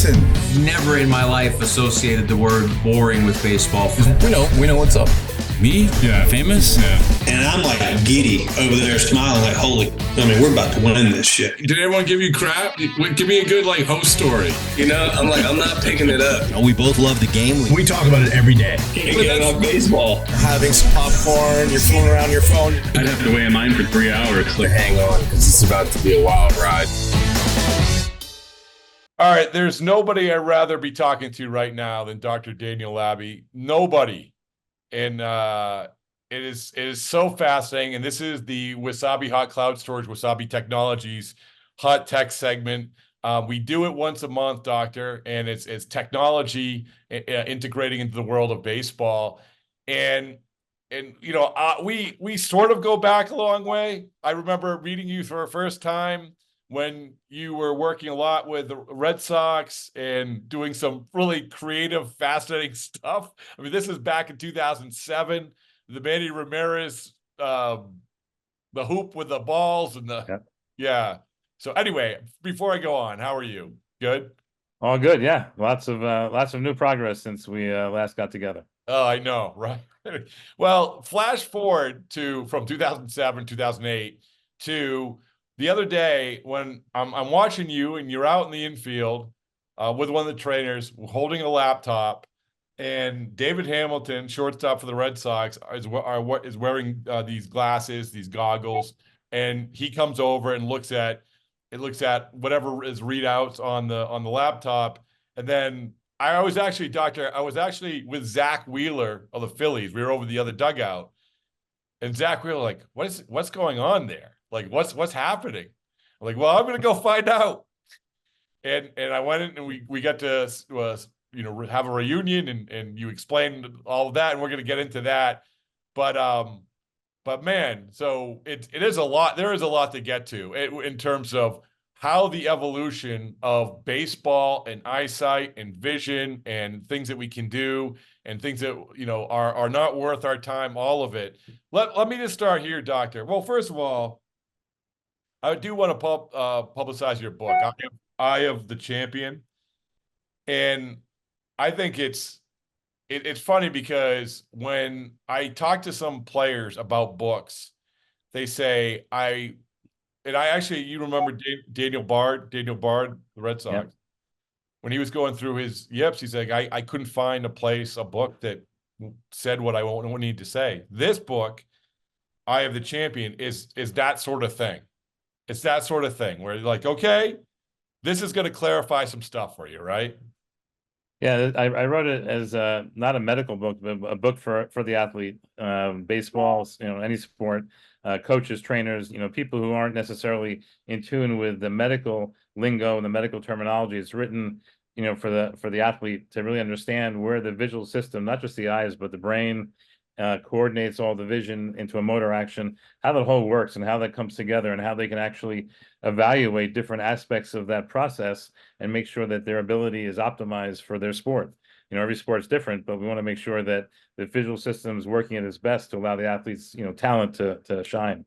Listen. Never in my life associated the word boring with baseball. We know what's up. Me? Yeah. Famous? Yeah. And I'm like giddy over there smiling like, we're about to win this shit. Did everyone give you crap? Give me a good host story. I'm not picking it up. We both love the game. We talk about it every day. Can't get enough baseball. Having some popcorn, you're fooling around your phone. I'd have to wait in line for 3 hours. Hang on, because it's about to be a wild ride. All right, there's nobody I'd rather be talking to right now than Dr. Daniel Laby. Nobody. And it is so fascinating. And this is the Wasabi Hot Cloud Storage, Wasabi Technologies Hot Tech segment. We do it once a month, Doctor, and it's technology integrating into the world of baseball. And we sort of go back a long way. I remember reading you for the first time when you were working a lot with the Red Sox and doing some really creative, fascinating stuff. I mean, this is back in 2007, the Manny Ramirez, the hoop with the balls and yeah. So anyway, before I go on, how are you? Good? All good, yeah. Lots of new progress since we last got together. Oh, I know, right? Well, flash forward from 2007, 2008 to the other day when I'm watching you and you're out in the infield with one of the trainers holding a laptop, and David Hamilton, shortstop for the Red Sox, is wearing these glasses, these goggles, and he comes over and looks at whatever is readouts on the laptop, and then I was actually with Zach Wheeler of the Phillies. We were over the other dugout, and Zach Wheeler like, what's going on there? Like, what's happening? I'm like, well, I'm going to go find out. And I went in and we got to, have a reunion and you explained all of that. And we're going to get into that. But man, so it is a lot. There is a lot to get to in terms of how the evolution of baseball and eyesight and vision and things that we can do and things that, are not worth our time, all of it. Let me just start here, Doctor. Well, first of all, I do want to publicize your book, Eye of the Champion. And I think it's funny because when I talk to some players about books, they say, you remember Daniel Bard, the Red Sox? Yep. When he was going through his yips, he's like, I couldn't find a book that said what I need to say. This book, Eye of the Champion, is that sort of thing. It's that sort of thing where you're like, okay, this is going to clarify some stuff for you, right? Yeah, I wrote it as not a medical book, but a book for the athlete, baseball, any sport, coaches, trainers, people who aren't necessarily in tune with the medical lingo and the medical terminology. It's written, for the athlete to really understand where the visual system, not just the eyes, but the brain, coordinates all the vision into a motor action, how that whole works and how that comes together and how they can actually evaluate different aspects of that process and make sure that their ability is optimized for their sport. Every sport's different, but we want to make sure that the visual system is working at its best to allow the athlete's, talent to shine.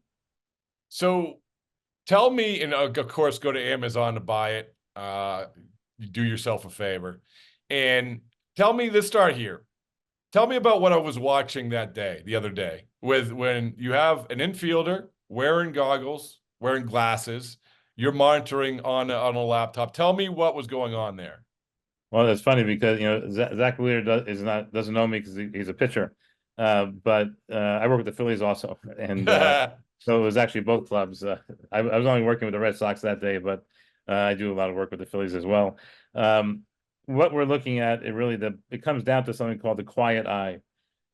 So tell me, and of course, go to Amazon to buy it. You do yourself a favor. And tell me, let's start here. Tell me about what I was watching the other day, when you have an infielder wearing goggles, wearing glasses, you're monitoring on a laptop. Tell me what was going on there. Well, that's funny because, Zach Wheeler doesn't know me because he's a pitcher. But I work with the Phillies also. And so it was actually both clubs. I was only working with the Red Sox that day, but I do a lot of work with the Phillies as well. What we're looking at, it comes down to something called the quiet eye.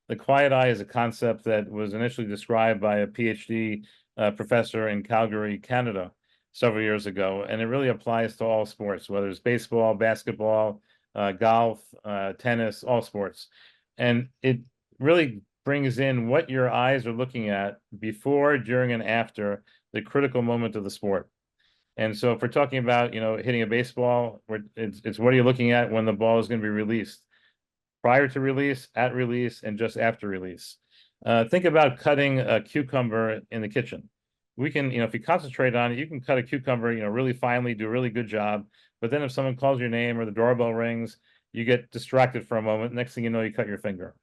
The quiet eye is a concept that was initially described by a PhD professor in Calgary, Canada, several years ago, and it really applies to all sports, whether it's baseball, basketball, golf, tennis, all sports. And it really brings in what your eyes are looking at before, during, and after the critical moment of the sport. And so if we're talking about, hitting a baseball, it's what are you looking at when the ball is going to be released? Prior to release, at release, and just after release. Think about cutting a cucumber in the kitchen. We can, if you concentrate on it, you can cut a cucumber, really finely, do a really good job. But then if someone calls your name or the doorbell rings, you get distracted for a moment. Next thing you know, you cut your finger.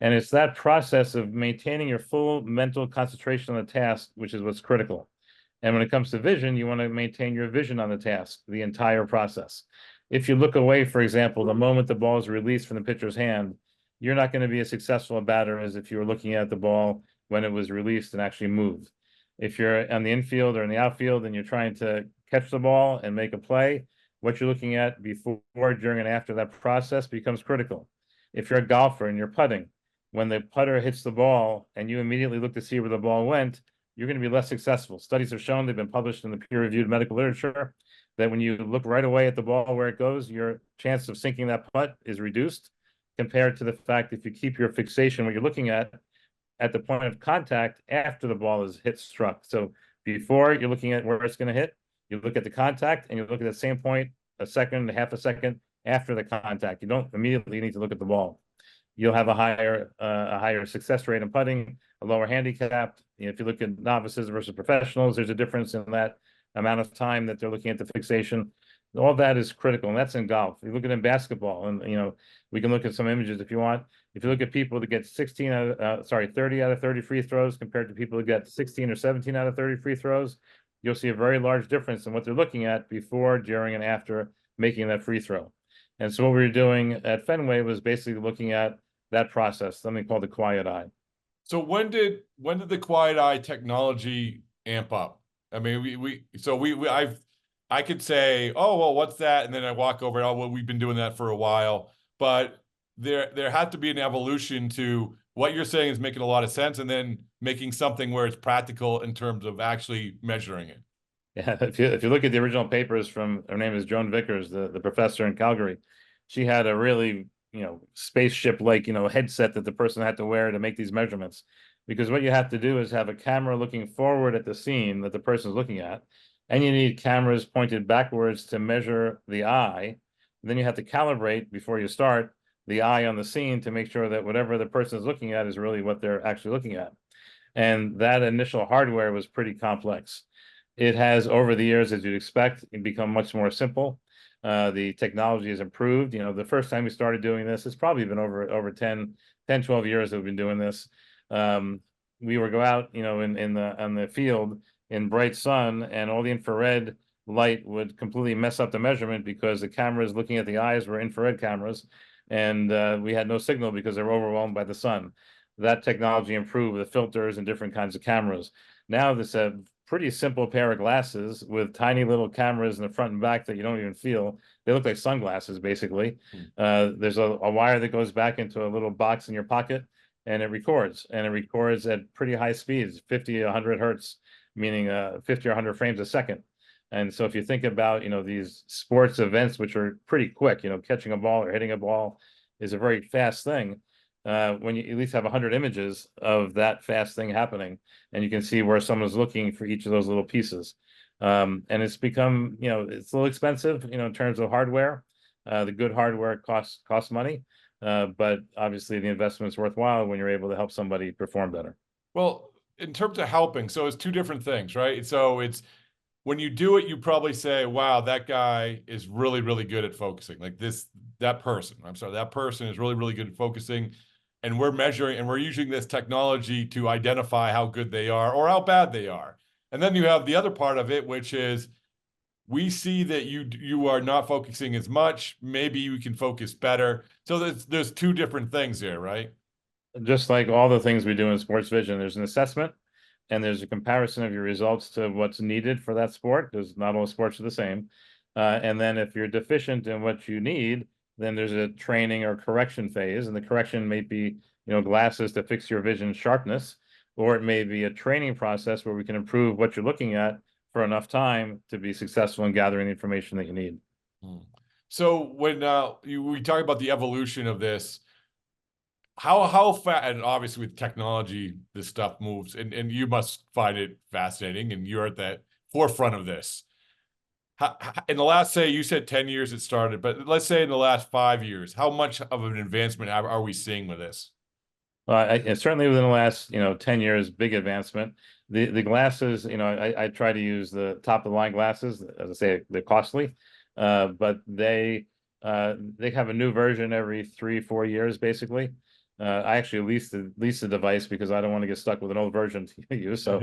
And it's that process of maintaining your full mental concentration on the task, which is what's critical. And when it comes to vision, you want to maintain your vision on the task, the entire process. If you look away, for example, the moment the ball is released from the pitcher's hand, you're not going to be as successful a batter as if you were looking at the ball when it was released and actually moved. If you're on the infield or in the outfield and you're trying to catch the ball and make a play, what you're looking at before, during, and after that process becomes critical. If you're a golfer and you're putting, when the putter hits the ball and you immediately look to see where the ball went, you're going to be less successful. Studies have shown, they've been published in the peer-reviewed medical literature, that when you look right away at the ball where it goes, your chance of sinking that putt is reduced compared to the fact if you keep your fixation, what you're looking at the point of contact after the ball is struck. So before, you're looking at where it's going to hit, you look at the contact, and you look at the same point a second, half a second after the contact. You don't immediately need to look at the ball. You'll have a higher success rate in putting, a lower handicap. You know, if you look at novices versus professionals, there's a difference in that amount of time that they're looking at the fixation. All that is critical, and that's in golf. You look at it in basketball, and we can look at some images if you want. If you look at people that get 30 out of 30 free throws compared to people who get 16 or 17 out of 30 free throws, you'll see a very large difference in what they're looking at before, during, and after making that free throw. And so what we were doing at Fenway was basically looking at that process, something called the quiet eye. So when did the quiet eye technology amp up? I mean, I could say, oh, well, what's that? And then I walk over, oh, well, we've been doing that for a while. But there had to be an evolution to what you're saying is making a lot of sense, and then making something where it's practical in terms of actually measuring it. Yeah, if you look at the original papers from, her name is Joan Vickers, the professor in Calgary, she had a really, spaceship-like, headset that the person had to wear to make these measurements. Because what you have to do is have a camera looking forward at the scene that the person is looking at, and you need cameras pointed backwards to measure the eye. Then you have to calibrate before you start the eye on the scene to make sure that whatever the person is looking at is really what they're actually looking at. And that initial hardware was pretty complex. It has, over the years, as you'd expect, become much more simple. The technology has improved. The first time we started doing this, it's probably been over 10, 12 years that we've been doing this. We would go out, on the field in bright sun, and all the infrared light would completely mess up the measurement because the cameras looking at the eyes were infrared cameras, and we had no signal because they were overwhelmed by the sun. That technology improved with the filters and different kinds of cameras. Now this pretty simple pair of glasses with tiny little cameras in the front and back that you don't even feel. They look like sunglasses, basically. There's a wire that goes back into a little box in your pocket, and it records. And it records at pretty high speeds, 50, 100 hertz, meaning 50 or 100 frames a second. And so if you think about, these sports events, which are pretty quick, catching a ball or hitting a ball is a very fast thing. When you at least have 100 images of that fast thing happening, and you can see where someone's looking for each of those little pieces. And it's become, it's a little expensive, in terms of hardware. The good hardware costs money, but obviously the investment's worthwhile when you're able to help somebody perform better. Well, in terms of helping, so it's two different things, right? So it's, when you do it, you probably say, wow, that guy is really, really good at focusing. Like that person is really, really good at focusing. And we're measuring, and we're using this technology to identify how good they are or how bad they are. And then you have the other part of it, which is we see that you are not focusing as much. Maybe you can focus better. So there's two different things here, right? Just like all the things we do in sports vision, there's an assessment and there's a comparison of your results to what's needed for that sport. Because not all sports are the same. And then if you're deficient in what you need, then there's a training or correction phase, and the correction may be, glasses to fix your vision sharpness, or it may be a training process where we can improve what you're looking at for enough time to be successful in gathering the information that you need. So when we talk about the evolution of this, how fast, and obviously with technology, this stuff moves, and you must find it fascinating, and you're at the forefront of this. In the last, say, you said 10 years it started, but let's say in the last 5 years, how much of an advancement are we seeing with this? Certainly within the last, 10 years, big advancement. The glasses, I try to use the top of the line glasses. As I say, they're costly. but they have a new version every 3-4 years, basically. I actually lease the device because I don't want to get stuck with an old version to use. So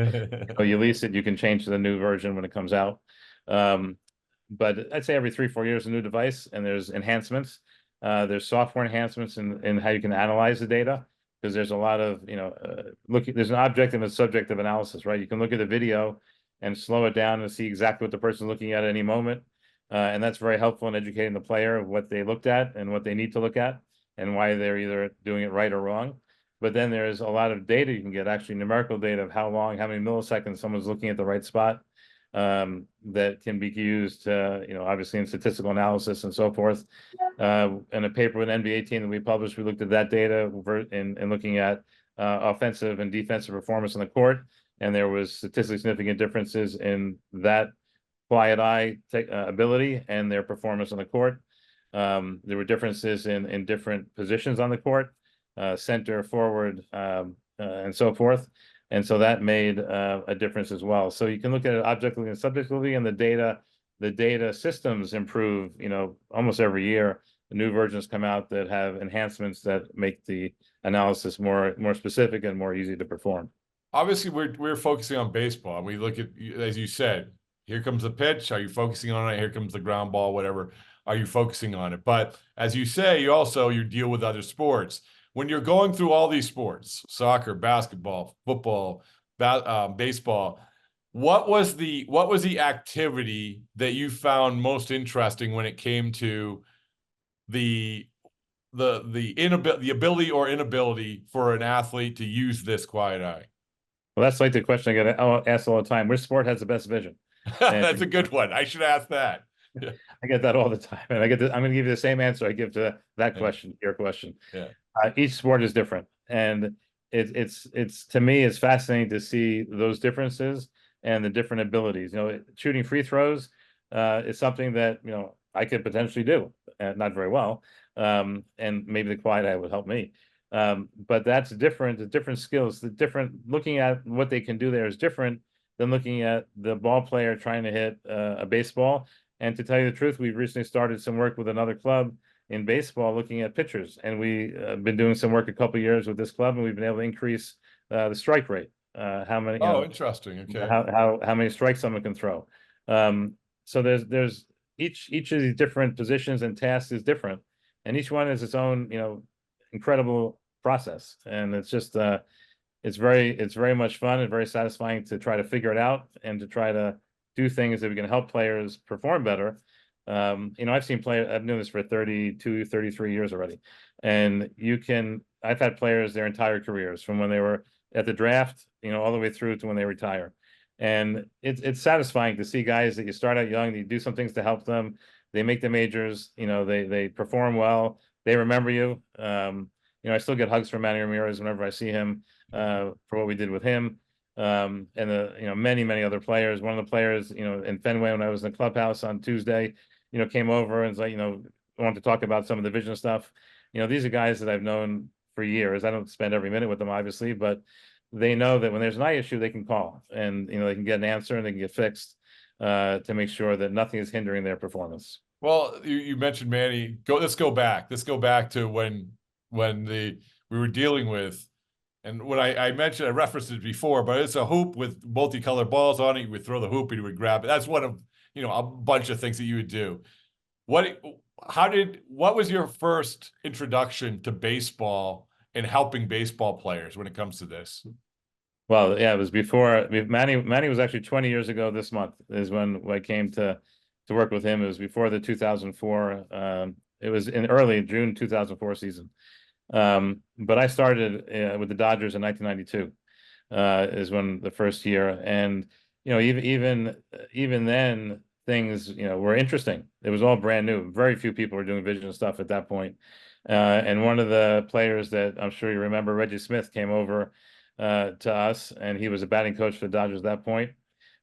you lease it, you can change to the new version when it comes out. But I'd say every 3-4 years, a new device, and there's enhancements. There's software enhancements in how you can analyze the data, because there's a lot of, there's an objective and subjective analysis, right? You can look at a video and slow it down and see exactly what the person's looking at any moment. And that's very helpful in educating the player of what they looked at and what they need to look at and why they're either doing it right or wrong. But then there's a lot of data you can get, actually numerical data of how long, how many milliseconds someone's looking at the right spot, that can be used, obviously in statistical analysis and so forth. In a paper with an NBA team that we published, we looked at that data in looking at offensive and defensive performance on the court, and there was statistically significant differences in that quiet eye ability and their performance on the court. There were differences in different positions on the court, center, forward, and so forth. And so that made a difference as well. So you can look at it objectively and subjectively, and the data systems improve, almost every year. The new versions come out that have enhancements that make the analysis more specific and more easy to perform. Obviously, we're focusing on baseball. We look at, as you said, here comes the pitch. Are you focusing on it? Here comes the ground ball, whatever. Are you focusing on it? But as you say, you deal with other sports. When you're going through all these sports, soccer, basketball, football, baseball, what was the activity that you found most interesting when it came to the ability or inability for an athlete to use this quiet eye? Well, that's like the question I get asked all the time. Which sport has the best vision? That's a good one. I should ask that. I get that all the time, and I'm going to give you the same answer I give to that question, your question. Yeah. Each sport is different, and it's to me, it's fascinating to see those differences and the different abilities. Shooting free throws is something that I could potentially do, not very well, and maybe the quiet eye would help me. But that's different. The different skills, looking at what they can do there is different than looking at the ball player trying to hit a baseball. And to tell you the truth, we've recently started some work with another club in baseball looking at pitchers, and we been doing some work a couple of years with this club, and we've been able to increase the strike rate. How many? Interesting. Okay. How many strikes someone can throw. So there's each of these different positions and tasks is different, and each one is its own incredible process, and it's just it's very much fun and very satisfying to try to figure it out and to try to do things that we can help players perform better. I've seen players, I've known this for 32, 33 years already. And I've had players their entire careers from when they were at the draft, all the way through to when they retire. And it's satisfying to see guys that you start out young, you do some things to help them. They make the majors, they perform well. They remember you. I still get hugs from Manny Ramirez whenever I see him, for what we did with him. And many other players. One of the players, in Fenway, when I was in the clubhouse on Tuesday, came over and was like, wanted to talk about some of the vision stuff. These are guys that I've known for years. I don't spend every minute with them, obviously, but they know that when there's an eye issue, they can call and, they can get an answer and they can get fixed, to make sure that nothing is hindering their performance. Well, you mentioned Manny. Let's go back to when we were dealing with, and when I mentioned, I referenced it before, but it's a hoop with multicolored balls on it. You would throw the hoop and you would grab it. That's one of, a bunch of things that you would do. What was your first introduction to baseball and helping baseball players when it comes to this? Well, yeah, it was before Manny was actually 20 years ago this month is when I came to work with him. It was before the 2004, it was in early June 2004 season. But I started with the Dodgers in 1992, is when the first year, and even then things were interesting. It was all brand new. Very few people were doing vision stuff at that point. And one of the players that I'm sure you remember, Reggie Smith, came over to us, and he was a batting coach for the Dodgers at that point.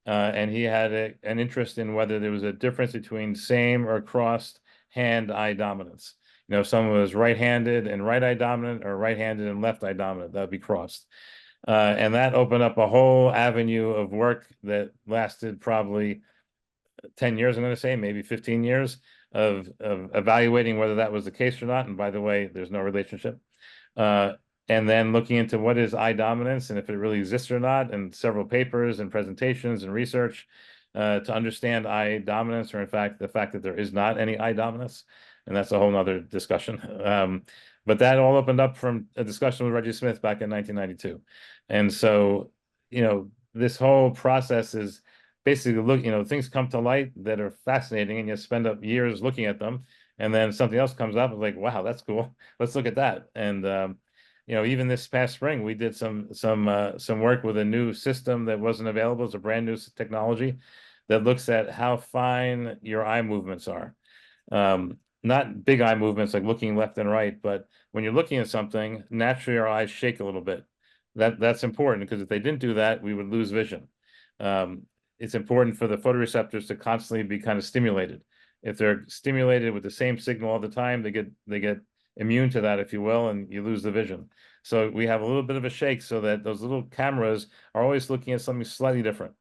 And he had an interest in whether there was a difference between same or crossed hand-eye dominance. If someone was right-handed and right-eye dominant, or right-handed and left-eye dominant, that would be crossed. And that opened up a whole avenue of work that lasted probably 10 years, I'm going to say, maybe 15 years of evaluating whether that was the case or not. And by the way, there's no relationship. And then looking into what is eye dominance and if it really exists or not, and several papers and presentations and research to understand eye dominance, or in fact, the fact that there is not any eye dominance. And that's a whole nother discussion. But that all opened up from a discussion with Reggie Smith back in 1992. And so, this whole process is basically things come to light that are fascinating and you spend up years looking at them. And then something else comes up, like, wow, that's cool. Let's look at that. And, even this past spring, we did some work with a new system that wasn't available. It's a brand new technology that looks at how fine your eye movements are. Not big eye movements like looking left and right, but when you're looking at something, naturally our eyes shake a little bit. That's important, because if they didn't do that, we would lose vision. It's important for the photoreceptors to constantly be kind of stimulated. If they're stimulated with the same signal all the time, they get immune to that, if you will, and you lose the vision. So we have a little bit of a shake so that those little cameras are always looking at something slightly different.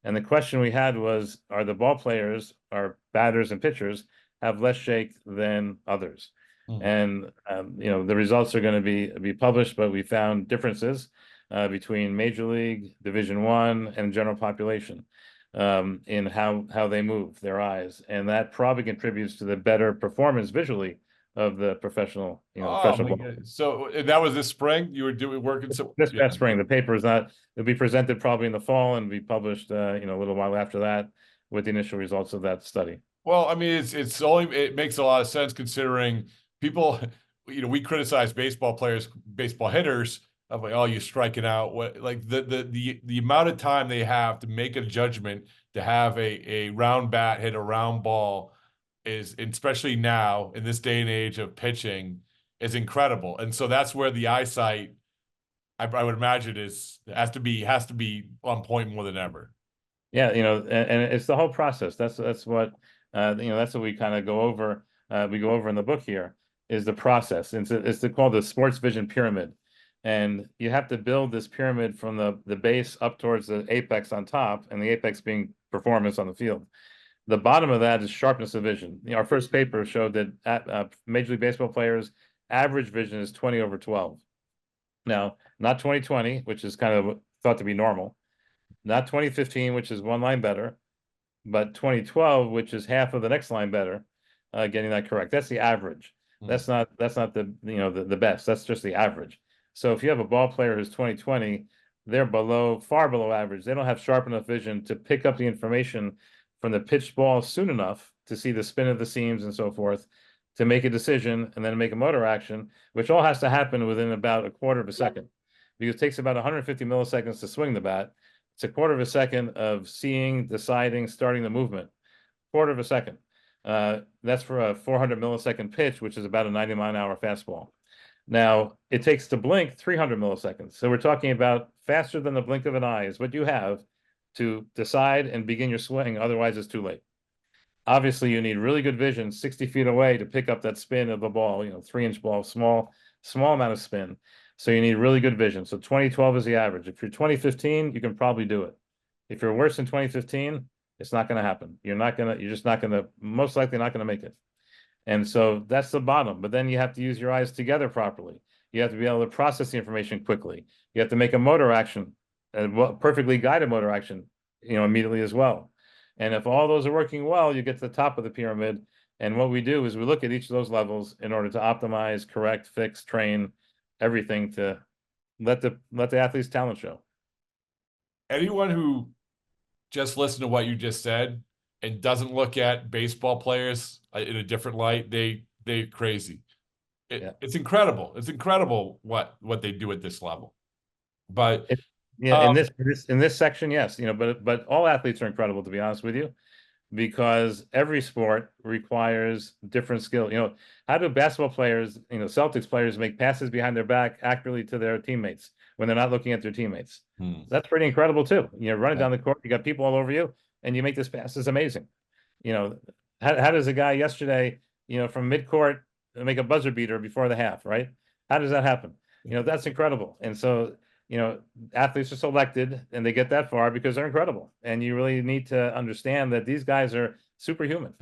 And the question we had was, are the ball players, our batters and pitchers, have less shake than others? And the results are going to be published, but we found differences between Major League, Division I, and general population in how they move their eyes, and that probably contributes to the better performance visually of the professional, professional ball. So that was this spring you were doing working. So this past spring, the paper is not. It'll be presented probably in the fall and be published, a little while after that, with the initial results of that study. Well, I mean, it makes a lot of sense considering people, we criticize baseball players, baseball hitters, of like, oh, you're striking out. What, like the amount of time they have to make a judgment, to have a round bat hit a round ball is, especially now in this day and age of pitching, is incredible. And so that's where the eyesight, I would imagine, has to be on point more than ever. Yeah, and it's the whole process. That's what that's what we kind of go over. We go over in the book here, is the process. And it's called the sports vision pyramid. And you have to build this pyramid from the base up towards the apex on top, and the apex being performance on the field. The bottom of that is sharpness of vision. Our first paper showed that Major League Baseball players' average vision is 20/12. Now, not 20/20, which is kind of thought to be normal, not 20/15, which is one line better, but 20/12, which is half of the next line better, getting that correct. That's the average. That's not the the best. That's just the average. So if you have a ball player who's 20/20, they're far below average. They don't have sharp enough vision to pick up the information from the pitched ball soon enough to see the spin of the seams and so forth, to make a decision and then make a motor action, which all has to happen within about a quarter of a second, because it takes about 150 milliseconds to swing the bat. It's a quarter of a second of seeing, deciding, starting the movement. Quarter of a second. That's for a 400 millisecond pitch, which is about a 90-mile-an-hour fastball. Now, it takes to blink 300 milliseconds. So we're talking about faster than the blink of an eye is what you have to decide and begin your swing. Otherwise, it's too late. Obviously, you need really good vision 60 feet away to pick up that spin of the ball, 3-inch ball, small amount of spin. So you need really good vision. So 20/12 is the average. If you're 20/15, you can probably do it. If you're worse than 20/15, it's not going to happen. You're just not going to, most likely not going to make it. And so that's the bottom. But then you have to use your eyes together properly. You have to be able to process the information quickly. You have to make a motor action, a perfectly guided motor action, immediately as well. And if all those are working well, you get to the top of the pyramid. And what we do is we look at each of those levels in order to optimize, correct, fix, train, everything to let the athlete's talent show. Anyone who just listened to what you just said and doesn't look at baseball players in a different light, they're crazy. It's incredible. It's incredible what they do at this level. But in this section, yes, but all athletes are incredible, to be honest with you, because every sport requires different skill. How do basketball players, Celtics players, make passes behind their back accurately to their teammates when they're not looking at their teammates? That's pretty incredible too. Running down the court, you got people all over you, and you make this pass. Is amazing. How does a guy yesterday, from midcourt make a buzzer beater before the half, right? How does that happen? That's incredible. And so athletes are selected and they get that far because they're incredible. And you really need to understand that these guys are superhuman.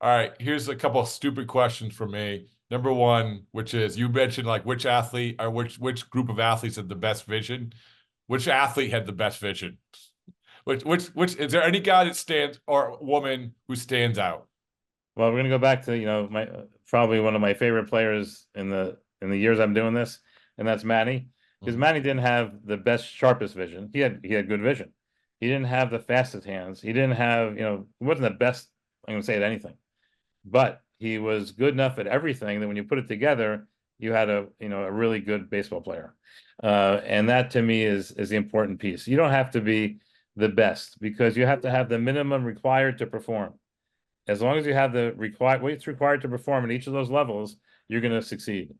All right, here's a couple of stupid questions for me. Number one, which is you mentioned like which athlete or which group of athletes had the best vision. Which athlete had the best vision? Which is there any guy that stands or woman who stands out? Well, we're gonna go back to my probably one of my favorite players in the years I'm doing this, and that's Manny. Because Manny didn't have the best, sharpest vision. He had good vision. He didn't have the fastest hands. He didn't have, he wasn't the best, I'm gonna say at anything. But he was good enough at everything that when you put it together, you had a really good baseball player. And that to me is the important piece. You don't have to be the best because you have to have the minimum required to perform. As long as you have the what's required to perform at each of those levels, you're going to succeed.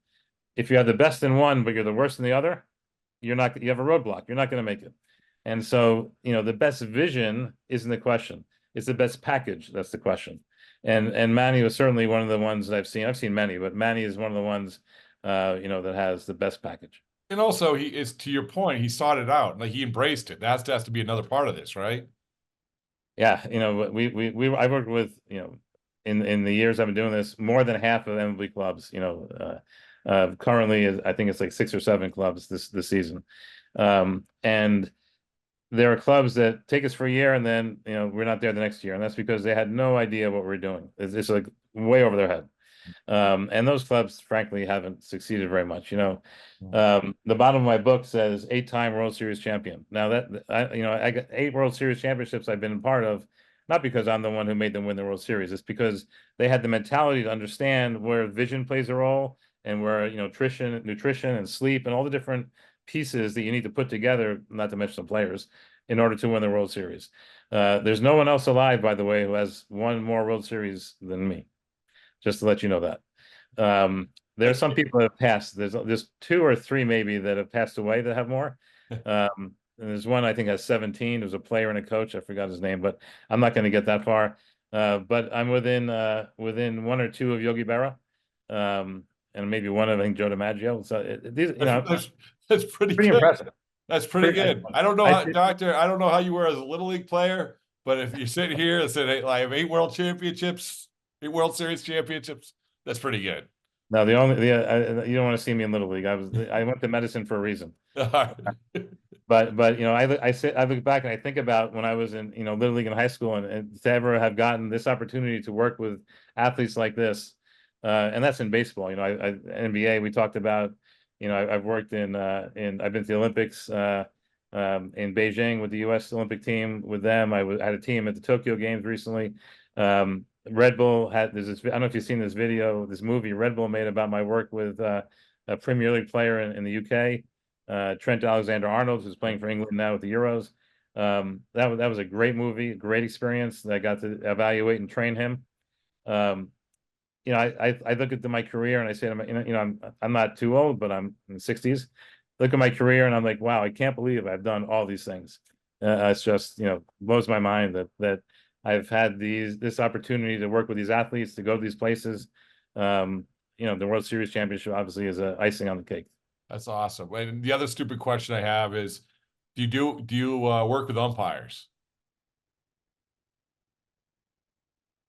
If you have the best in one, but you're the worst in the other, you have a roadblock. You're not going to make it. And so, the best vision isn't the question. It's the best package. That's the question. And Manny was certainly one of the ones that I've seen. I've seen many, but Manny is one of the ones, that has the best package. And also, he is, to your point, he sought it out. Like he embraced it. That has to be another part of this, right? Yeah, I worked with, in the years I've been doing this, more than half of MLB clubs. Currently, I think it's like 6 or 7 clubs this season, and there are clubs that take us for a year and then we're not there the next year, and that's because they had no idea what we're doing. It's like way over their head. And those clubs, frankly, haven't succeeded very much. The bottom of my book says 8-time World Series champion. Now I got 8 World Series championships I've been a part of, not because I'm the one who made them win the World Series. It's because they had the mentality to understand where vision plays a role and where nutrition and sleep and all the different pieces that you need to put together, not to mention the players, in order to win the World Series. There's no one else alive, by the way, who has won more World Series than me. Just to let you know that. There are some people that have passed. There's 2 or 3 maybe that have passed away that have more. And there's one I think has 17. There's a player and a coach. I forgot his name, but I'm not going to get that far. But I'm within 1 or 2 of Yogi Berra, and maybe one of, I think, Joe DiMaggio. So these, that's pretty good. Impressive. That's pretty good. I don't know how, Doctor. I don't know how you were as a little league player, but if you sit here and said, "Hey, I have 8 world championships, 8 World Series championships," that's pretty good. No, you don't want to see me in Little League. I went to medicine for a reason. But I look back and I think about when I was in Little League in high school, and to ever have gotten this opportunity to work with athletes like this, and that's in baseball. NBA we talked about. I've worked I've been to the Olympics in Beijing with the U.S. Olympic team with them. I had a team at the Tokyo Games recently. Red Bull there's this, I don't know if you've seen this movie Red Bull made about my work with a Premier League player in the UK, Trent Alexander-Arnold, who's playing for England now with the Euros. That was a great movie, great experience. I got to evaluate and train him. I look at my career and I say, I'm not too old, but I'm in the 60s. Look at my career and I'm like, wow, I can't believe I've done all these things. It's just, blows my mind that I've had this opportunity to work with these athletes, to go to these places. The World Series championship obviously is icing on the cake. That's awesome. And the other stupid question I have is, do you work with umpires?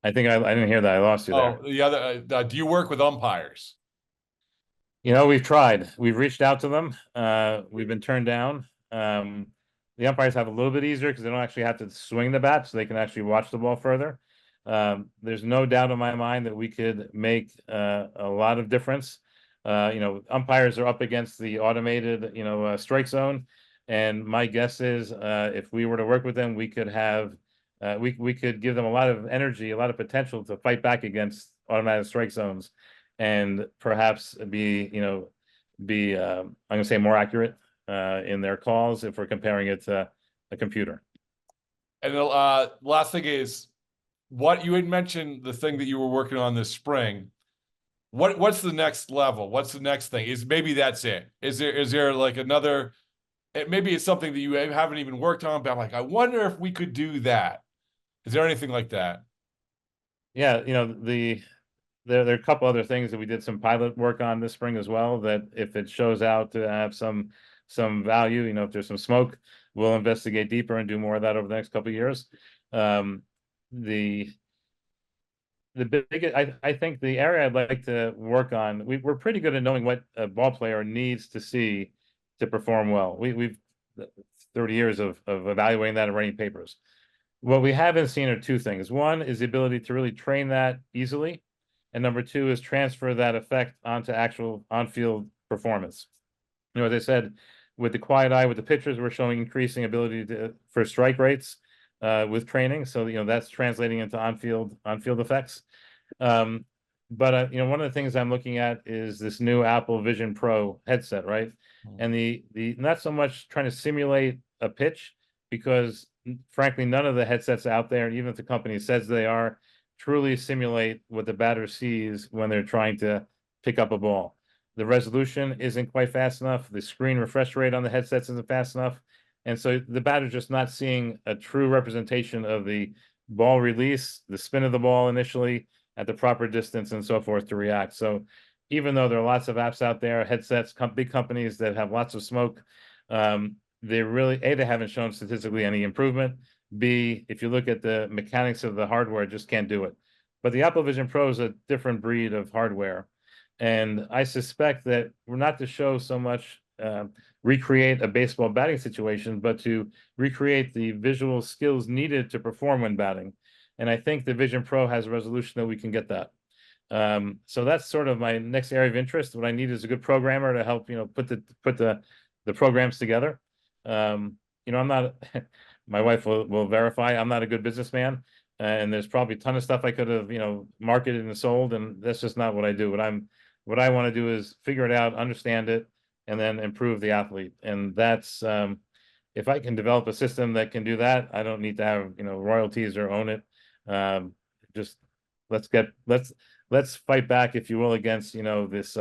I think I didn't hear that. I lost you there. Oh, the other, do you work with umpires? We've tried. We've reached out to them. We've been turned down. The umpires have a little bit easier because they don't actually have to swing the bat, so they can actually watch the ball further. There's no doubt in my mind that we could make a lot of difference. Umpires are up against the automated, strike zone, and my guess is if we were to work with them, we could have we could give them a lot of energy, a lot of potential to fight back against automatic strike zones, and perhaps be I'm going to say more accurate in their calls if we're comparing it to a computer. And the last thing is, what you had mentioned, the thing that you were working on this spring. What's the next level? What's the next thing? Is maybe that's it? Is there like another? Maybe it's something that you haven't even worked on, but I'm like, I wonder if we could do that. Is there anything like that? Yeah, there are a couple other things that we did some pilot work on this spring as well, that if it shows out to have some some value. If there's some smoke, we'll investigate deeper and do more of that over the next couple of years. The biggest, I think the area I'd like to work on, we're pretty good at knowing what a ball player needs to see to perform well. We've 30 years of evaluating that and writing papers. What we haven't seen are two things. One is the ability to really train that easily. And number two is transfer that effect onto actual on-field performance. As I said, with the quiet eye, with the pitchers, we're showing increasing ability for strike rates with training. So, that's translating into on-field effects. But one of the things I'm looking at is this new Apple Vision Pro headset, right? And the not so much trying to simulate a pitch, because frankly, none of the headsets out there, even if the company says they are, truly simulate what the batter sees when they're trying to pick up a ball. The resolution isn't quite fast enough. The screen refresh rate on the headsets isn't fast enough. And so the batter's just not seeing a true representation of the ball release, the spin of the ball initially at the proper distance and so forth to react. So even though there are lots of apps out there, headsets, big companies that have lots of smoke, they really, A, they haven't shown statistically any improvement. B, if you look at the mechanics of the hardware, it just can't do it. But the Apple Vision Pro is a different breed of hardware. And I suspect that we're not to show so much recreate a baseball batting situation, but to recreate the visual skills needed to perform when batting. And I think the Vision Pro has a resolution that we can get that. So that's sort of my next area of interest. What I need is a good programmer to help, put the programs together. I'm not, my wife will verify, I'm not a good businessman. And there's probably a ton of stuff I could have, marketed and sold, and that's just not what I do. What I want to do is figure it out, understand it, and then improve the athlete. And that's, if I can develop a system that can do that, I don't need to have, royalties or own it. Just let's fight back, if you will, against, this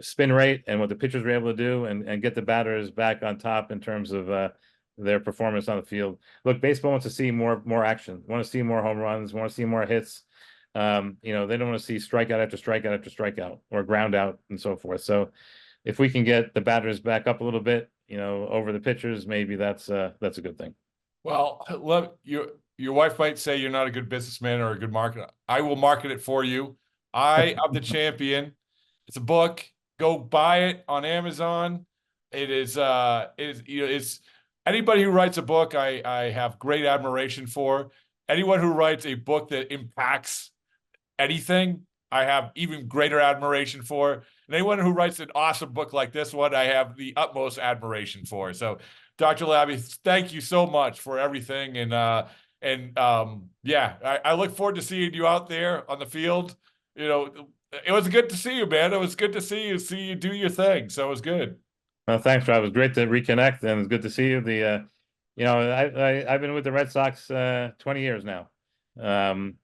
spin rate and what the pitchers were able to do, and get the batters back on top in terms of their performance on the field. Look, baseball wants to see more action, want to see more home runs, want to see more hits. They don't want to see strikeout after strikeout after strikeout, or ground out and so forth. So if we can get the batters back up a little bit, over the pitchers, maybe that's a good thing. Well, look, your wife might say you're not a good businessman or a good marketer. I will market it for you. I am the champion. It's a book. Go buy it on Amazon. It's anybody who writes a book, I have great admiration for. Anyone who writes a book that impacts anything, I have even greater admiration for. And anyone who writes an awesome book like this one, I have the utmost admiration for. So, Dr. Laby, thank you so much for everything. And I look forward to seeing you out there on the field. It was good to see you, man. It was good to see you do your thing. So it was good. Well, thanks, Rob. It was great to reconnect, and it's good to see you. I've been with the Red Sox 20 years now. And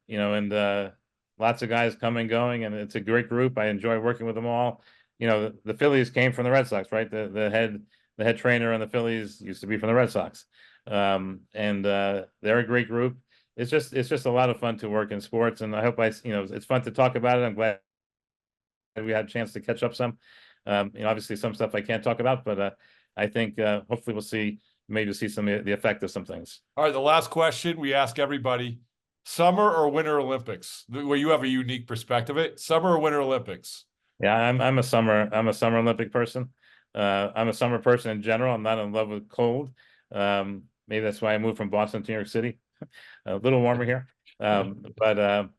lots of guys coming, going, and it's a great group. I enjoy working with them all. The Phillies came from the Red Sox, right? The head trainer on the Phillies used to be from the Red Sox. And they're a great group. It's just a lot of fun to work in sports, and I hope it's fun to talk about it. I'm glad we had a chance to catch up some. Obviously some stuff I can't talk about, but I think hopefully we'll maybe see some of the effect of some things. All right, the last question we ask everybody: summer or winter Olympics? Where you have a unique perspective of it. Summer or winter Olympics? Yeah, I'm a summer Olympic person. I'm a summer person in general. I'm not in love with cold. Maybe that's why I moved from Boston to New York City. A little warmer here. But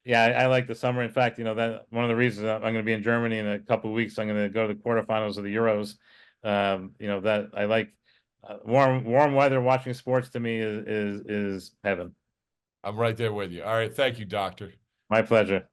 yeah, I like the summer. In fact, that one of the reasons I'm going to be in Germany in a couple of weeks. I'm going to go to the quarterfinals of the Euros. That I like warm weather. Watching sports to me is heaven. I'm right there with you. All right, thank you, Doctor. My pleasure.